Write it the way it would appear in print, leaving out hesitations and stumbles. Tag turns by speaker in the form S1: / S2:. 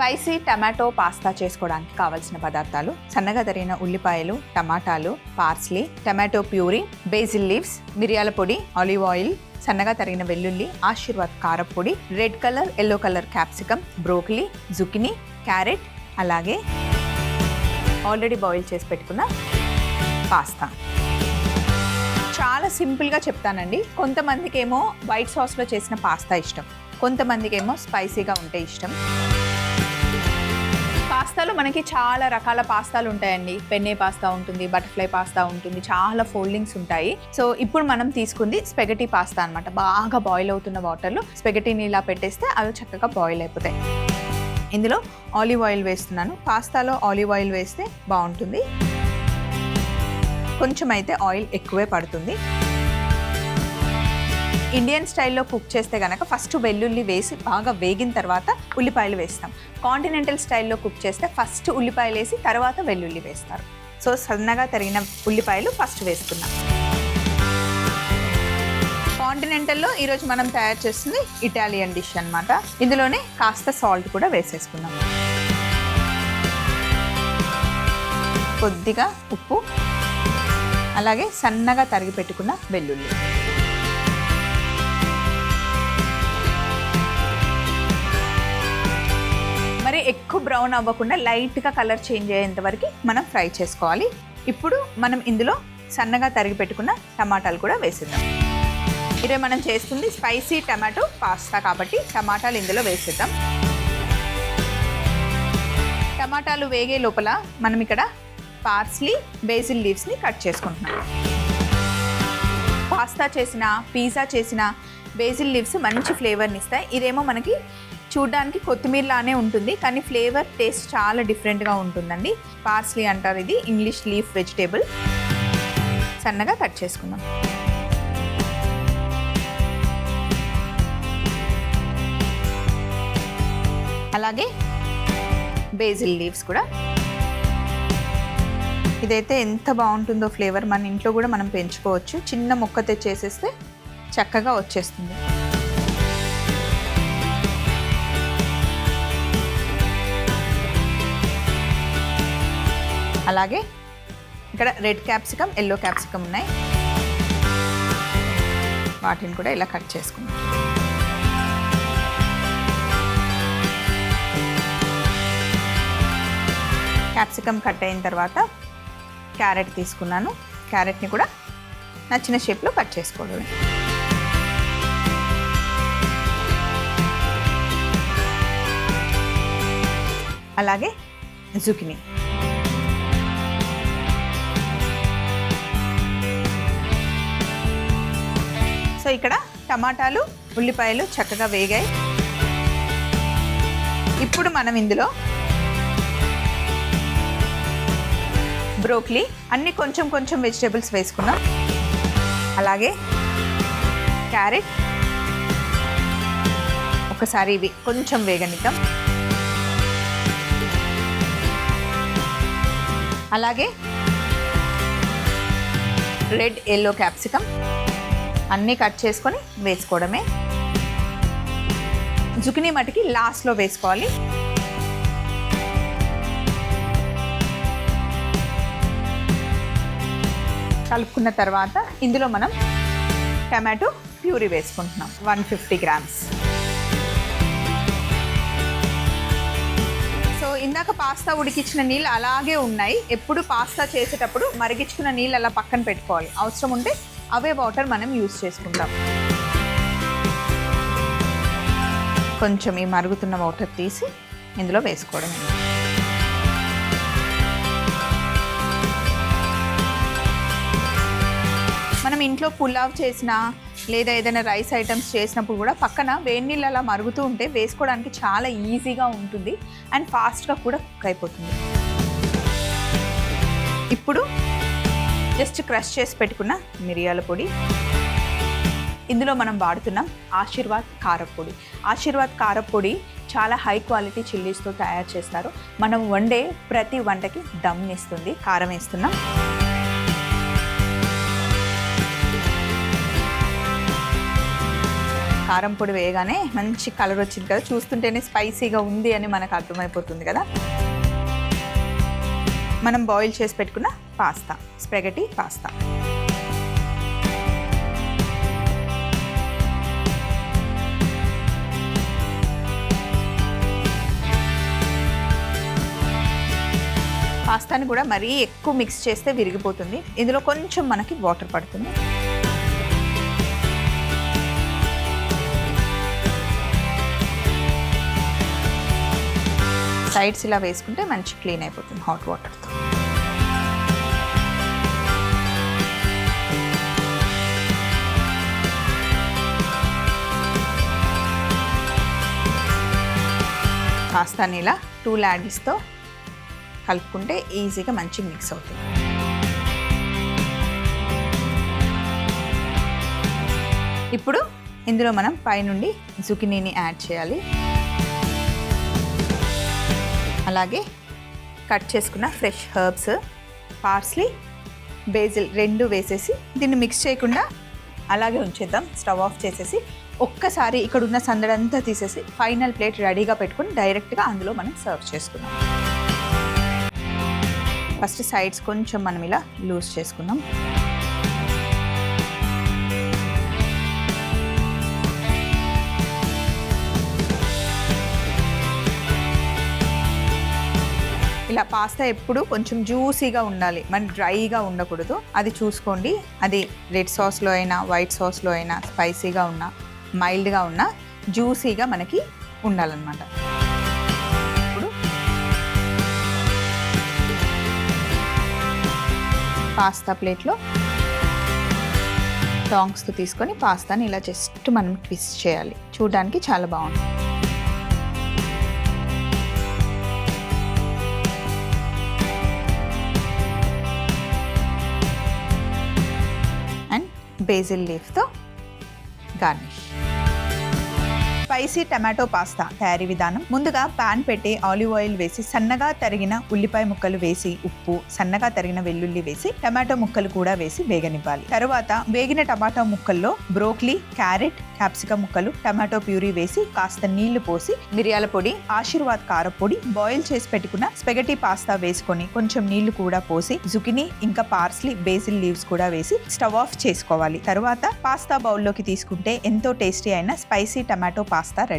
S1: Spicy tomato pasta చేసుకోవడానికి కావాల్సిన పదార్థాలు: సన్నగా తరిగిన ఉల్లిపాయలు, టమాటాలు, parsley, tomato puree, basil leaves, మిరియాల పొడి, ఆలివ్ ఆయిల్, సన్నగా తరిగిన వెల్లుల్లి, ఆశీర్వాద్ కారపొడి, red colour, yellow colour capsicum, broccoli, zucchini, carrot, అలాగే ఆల్రెడీ బాయిల్ చేసి పెట్టుకున్న పాస్తా. చాలా సింపుల్గా చెప్తానండి. కొంతమందికి ఏమో వైట్ సాస్లో చేసిన పాస్తా ఇష్టం, కొంతమందికి ఏమో స్పైసీగా ఉంటే ఇష్టం. పాస్తాలో మనకి చాలా రకాల పాస్తాలు ఉంటాయండి. పెన్నే పాస్తా ఉంటుంది, బటర్ఫ్లై పాస్తా ఉంటుంది, చాలా ఫోల్డింగ్స్ ఉంటాయి. సో ఇప్పుడు మనం తీసుకుంది స్పెగటీ పాస్తా అనమాట. బాగా బాయిల్ అవుతున్న వాటర్లో స్పెగటీని ఇలా పెట్టేస్తే అవి చక్కగా బాయిల్ అయిపోతాయి. ఇందులో ఆలివ్ ఆయిల్ వేస్తున్నాను. పాస్తాలో ఆలివ్ ఆయిల్ వేస్తే బాగుంటుంది, కొంచెం అయితే ఆయిల్ ఎక్కువే పడుతుంది. ఇండియన్ స్టైల్లో కుక్ చేస్తే కనుక ఫస్ట్ వెల్లుల్లి వేసి బాగా వేగిన తర్వాత ఉల్లిపాయలు వేస్తాం. కాంటినెంటల్ స్టైల్లో కుక్ చేస్తే ఫస్ట్ ఉల్లిపాయలు వేసి తర్వాత వెల్లుల్లి వేస్తారు. సో సన్నగా తరిగిన ఉల్లిపాయలు ఫస్ట్ వేసుకున్నాం. కాంటినెంటల్లో ఈరోజు మనం తయారు చేస్తుంది ఇటాలియన్ డిష్ అన్నమాట. ఇందులోనే కాస్త సాల్ట్ కూడా వేసేసుకున్నాం, కొద్దిగా ఉప్పు, అలాగే సన్నగా తరిగి పెట్టుకున్న వెల్లుల్లి. మరి ఎక్కువ బ్రౌన్ అవ్వకుండా లైట్గా కలర్ చేంజ్ అయ్యేంత వరకు మనం ఫ్రై చేసుకోవాలి. ఇప్పుడు మనం ఇందులో సన్నగా తరిగి పెట్టుకున్న టమాటాలు కూడా వేసేద్దాం. ఇదే మనం చేస్తుంది స్పైసీ టమాటో పాస్తా కాబట్టి టమాటాలు ఇందులో వేసేద్దాం. టమాటాలు వేగే లోపల మనం ఇక్కడ పార్స్లీ, బేసిల్ లీవ్స్ని కట్ చేసుకుంటున్నాం. పాస్తా చేసిన, పిజ్జా చేసిన బేసిల్ లీవ్స్ మంచి ఫ్లేవర్ని ఇస్తాయి. ఇదేమో మనకి చూడ్డానికి కొత్తిమీరలానే ఉంటుంది, కానీ ఫ్లేవర్ టేస్ట్ చాలా డిఫరెంట్గా ఉంటుందండి. పార్స్లీ అంటారు, ఇది ఇంగ్లీష్ లీఫ్ వెజిటేబుల్. సన్నగా కట్ చేసుకుందాం. అలాగే బేసిల్ లీవ్స్ కూడా. ఇదైతే ఎంత బాగుంటుందో ఫ్లేవర్. మన ఇంట్లో కూడా మనం పెంచుకోవచ్చు. చిన్న మొక్క తెచ్చేసేస్తే చక్కగా వచ్చేస్తుంది. అలాగే ఇక్కడ రెడ్ క్యాప్సికమ్, ఎల్లో క్యాప్సికమ్ ఉన్నాయి, వాటిని కూడా ఇలా కట్ చేసుకున్నాం. క్యాప్సికమ్ కట్ అయిన తర్వాత క్యారెట్ తీసుకున్నాను. క్యారెట్ని కూడా నచ్చిన షేప్లో కట్ చేసుకోవడమే. అలాగే జుకినీ. సో ఇక్కడ టమాటాలు, ఉల్లిపాయలు చక్కగా వేగాయి. ఇప్పుడు మనం ఇందులో బ్రోకలీ, అన్ని కొంచెం కొంచెం వెజిటేబుల్స్ వేసుకున్నాం. అలాగే క్యారెట్, ఒకసారి ఇవి కొంచెం వేగనిద్దాం. అలాగే రెడ్, ఎల్లో క్యాప్సికమ్ అన్నీ కట్ చేసుకొని వేసుకోవడమే. జుకినీ మటుకి లాస్ట్లో వేసుకోవాలి. కలుపుకున్న తర్వాత ఇందులో మనం టమాటో ప్యూరీ వేసుకుంటున్నాం, 150 గ్రామ్స్. సో ఇందాక పాస్తా ఉడికించిన నీళ్ళు అలాగే ఉన్నాయి. ఎప్పుడు పాస్తా చేసేటప్పుడు మరిగించుకున్న నీళ్ళు అలా పక్కన పెట్టుకోవాలి. అవసరం ఉంటే అవే వాటర్ మనం యూజ్ చేసుకుంటాం. కొంచెం ఈ మరుగుతున్న వాటర్ తీసి ఇందులో వేసుకోవడం. మనం ఇంట్లో పులావ్ చేసినా లేదా ఏదైనా రైస్ ఐటమ్స్ చేసినప్పుడు కూడా పక్కన వేడి నీళ్ళు అలా మరుగుతూ ఉంటే వేసుకోవడానికి చాలా ఈజీగా ఉంటుంది అండ్ ఫాస్ట్గా కూడా కుక్ అయిపోతుంది. ఇప్పుడు జస్ట్ క్రష్ చేసి పెట్టుకున్న మిరియాల పొడి, ఇందులో మనం వాడుతున్నాం ఆశీర్వాద్ కారపొడి. ఆశీర్వాద్ కారపొడి చాలా హై క్వాలిటీ చిల్లీస్తో తయారు చేస్తారు. మనం వండే ప్రతి వంటకి దమ్నిస్తుంది. కారం వేస్తున్నాం. కారం పొడి వేయగానే మంచి కలర్ వచ్చింది కదా, చూస్తుంటేనే స్పైసీగా ఉంది అని మనకు అర్థమైపోతుంది కదా. మనం బాయిల్ చేసి పెట్టుకున్న పాస్తా, స్పాగెటీ పాస్తా. పాస్తాని కూడా మరీ ఎక్కువ మిక్స్ చేస్తే విరిగిపోతుంది. ఇందులో కొంచెం మనకి వాటర్ పడుతుంది. సైడ్స్ ఇలా వేసుకుంటే మంచి క్లీన్ అయిపోతుంది హాట్ వాటర్తో. పాస్తాని ఇలా 2 ల్యాడిల్స్తో కలుపుకుంటే ఈజీగా మంచి మిక్స్ అవుతుంది. ఇప్పుడు ఇందులో మనం పైనుండి జుకినీని యాడ్ చేయాలి. అలాగే కట్ చేసుకున్న ఫ్రెష్ హర్బ్స్, పార్స్లీ, బేజిల్ 2 వేసేసి దీన్ని మిక్స్ చేయకుండా అలాగే ఉంచేద్దాం. స్టవ్ ఆఫ్ చేసేసి ఒక్కసారి ఇక్కడ ఉన్న సందడంతా తీసేసి ఫైనల్ ప్లేట్ రెడీగా పెట్టుకుని డైరెక్ట్గా అందులో మనం సర్వ్ చేసుకుందాం. ఫస్ట్ సైడ్స్ కొంచెం మనం ఇలా లూజ్ చేసుకుందాం. ఇలా పాస్తా ఎప్పుడు కొంచెం జ్యూసీగా ఉండాలి, మన డ్రైగా ఉండకూడదు. అది చూసుకోండి. అది రెడ్ సాస్లో అయినా వైట్ సాస్లో అయినా స్పైసీగా ఉన్నా మైల్డ్గా ఉన్నా జ్యూసీగా మనకి ఉండాలన్నమాట. పాస్తా ప్లేట్లో టాంగ్స్తో తీసుకొని పాస్తాని ఇలా జస్ట్ మనం ట్విస్ట్ చేయాలి. చూడడానికి చాలా బాగుంటుంది. అండ్ బేసిల్ లీఫ్తో గార్నిష్. స్పైసీ టమాటో పాస్తా తయారీ విధానం: ముందుగా పాన్ పెట్టి ఆలివ్ ఆయిల్ వేసి సన్నగా తరిగిన ఉల్లిపాయ ముక్కలు వేసి ఉప్పు, సన్నగా తరిగిన వెల్లుల్లి వేసి టమాటో ముక్కలు కూడా వేసి వేగనివ్వాలి. తరువాత వేగిన టమాటో ముక్కల్లో బ్రోకలీ, క్యారెట్, క్యాప్సికమ్ ముక్కలు, టమాటో ప్యూరీ వేసి కాస్త నీళ్లు పోసి మిరియాల పొడి, ఆశీర్వాద్ కారపొడి, బాయిల్ చేసి పెట్టుకున్న స్పాగెటీ పాస్తా వేసుకొని కొంచెం నీళ్లు కూడా పోసి జుకినీ ఇంకా పార్స్లీ, బేసిల్ లీవ్స్ కూడా వేసి స్టవ్ ఆఫ్ చేసుకోవాలి. తరువాత పాస్తా బౌల్లోకి తీసుకుంటే ఎంతో టేస్టీ అయిన స్పైసీ టమాటో పాస్తా రెడీ.